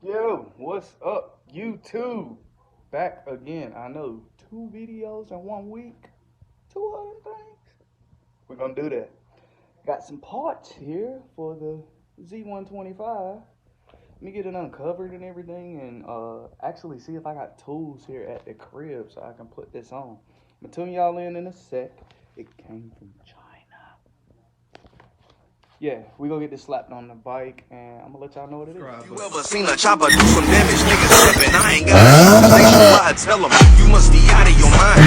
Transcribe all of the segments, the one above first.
Yo, what's up, YouTube? Back again. I know 2 videos in 1 week. 200 things. We're gonna do that. Got some parts here for the Z125. Let me get it uncovered and everything, and actually see if I got tools here at the crib so I can put this on. I'm gonna tune y'all in a sec. It came from China. Yeah, we gonna get this slapped on the bike, and I'm gonna let y'all know what it is. You ever seen a chopper do some damage? Niggas slipping. I ain't got a conversation where I tell them you must be out of your mind.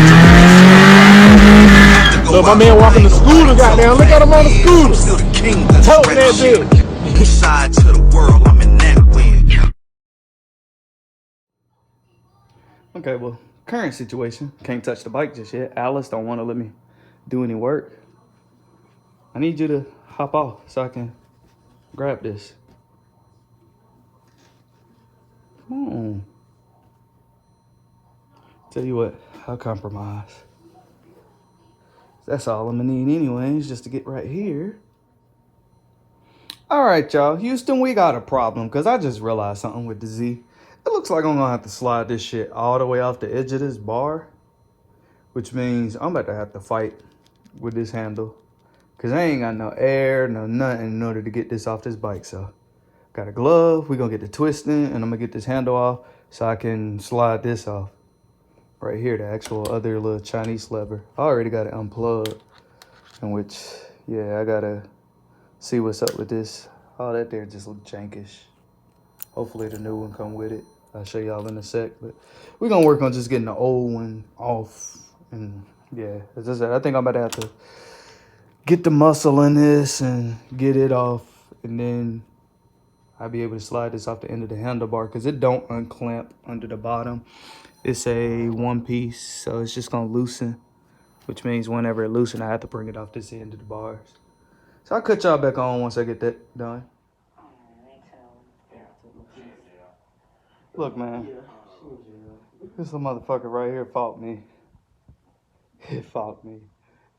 Look, my man walking the scooter, goddamn. Look at him on the scooter. I'm still the king. Toting that bitch. East side to the world, I'm in that wind. Okay, well, current situation. Can't touch the bike just yet. Alice don't want to let me do any work. I need you to hop off so I can grab this. Come on. Tell you what, I'll compromise. That's all I'm gonna need anyways, just to get right here. All right, y'all. Houston, we got a problem because I just realized something with the Z. It looks like I'm gonna have to slide this shit all the way off the edge of this bar, which means I'm about to have to fight with this handle because I ain't got no air, no nothing in order to get this off this bike. So, got a glove. We're gonna get the twisting, and I'm gonna get this handle off so I can slide this off. Right here, the actual other little Chinese lever. I already got it unplugged, in which, yeah, I gotta see what's up with this. Oh, that there just look jankish. Hopefully the new one come with it. I'll show y'all in a sec, but we're gonna work on just getting the old one off. And yeah, as I said, I think I'm about to have to get the muscle in this and get it off, and then I'll be able to slide this off the end of the handlebar because it don't unclamp under the bottom. It's a one piece, so it's just gonna loosen, which means whenever it loosens, I have to bring it off this end of the bars. So I'll cut y'all back on once I get that done. Look, man, this little motherfucker right here fought me. It fought me.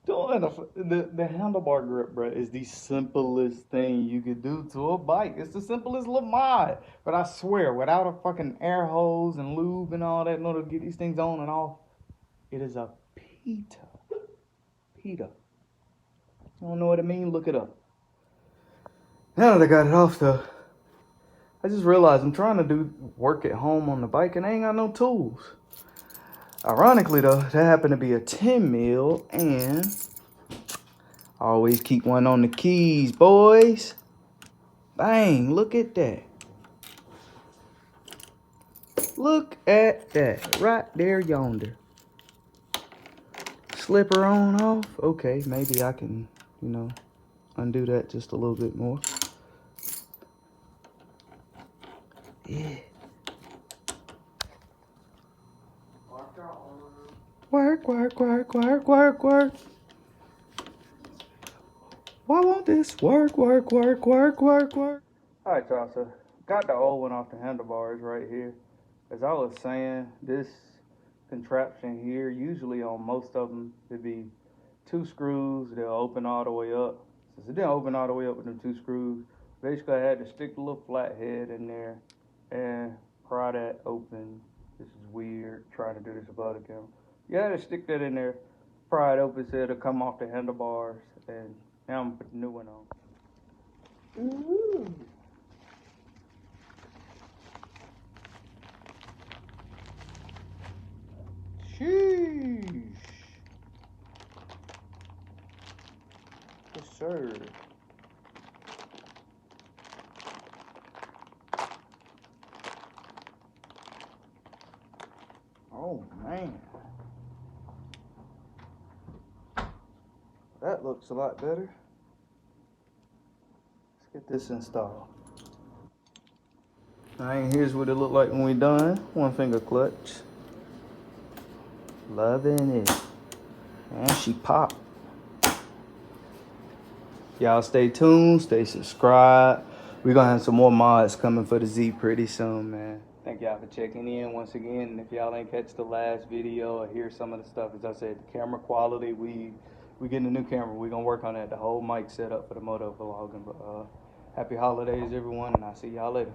The handlebar grip, bro, is the simplest thing you could do to a bike. It's the simplest little mod. But I swear, without a fucking air hose and lube and all that in order to get these things on and off, it is a pita. Pita. I don't know what it means, look it up. Now that I got it off though, I just realized I'm trying to do work at home on the bike and I ain't got no tools. Ironically though, that happened to be a 10 mil, and I always keep one on the keys, boys. Bang, look at that. Look at that, right there yonder. Slipper on off. Okay, maybe I can, undo that just a little bit more. Yeah. Work, work, work, work, work, work. Why won't this work, work, work, work, work, work? All right, y'all, so got the old one off the handlebars right here. As I was saying, this contraption here, usually on most of them, it'd be 2 screws. They'll open all the way up. Since it didn't open all the way up with them 2 screws, basically I had to stick the little flat head in there and pry that open. This is weird, trying to do this above the camera. You had to stick that in there, pry it open so it'll come off the handlebars, and now I'm gonna put the new one on. Ooh. Sheesh. Yes, sir. Oh, man. That looks a lot better. Let's get this installed. Alright, here's what it looked like when we done. 1 finger clutch. Loving it. And she popped. Y'all stay tuned, stay subscribed. We're gonna have some more mods coming for the Z pretty soon, man. Thank y'all for checking in once again. And if y'all ain't catch the last video or hear some of the stuff, as I said, the camera quality, we getting a new camera. We're gonna work on that. The whole mic set up for the moto vlogging. But happy holidays, everyone, and I'll see y'all later.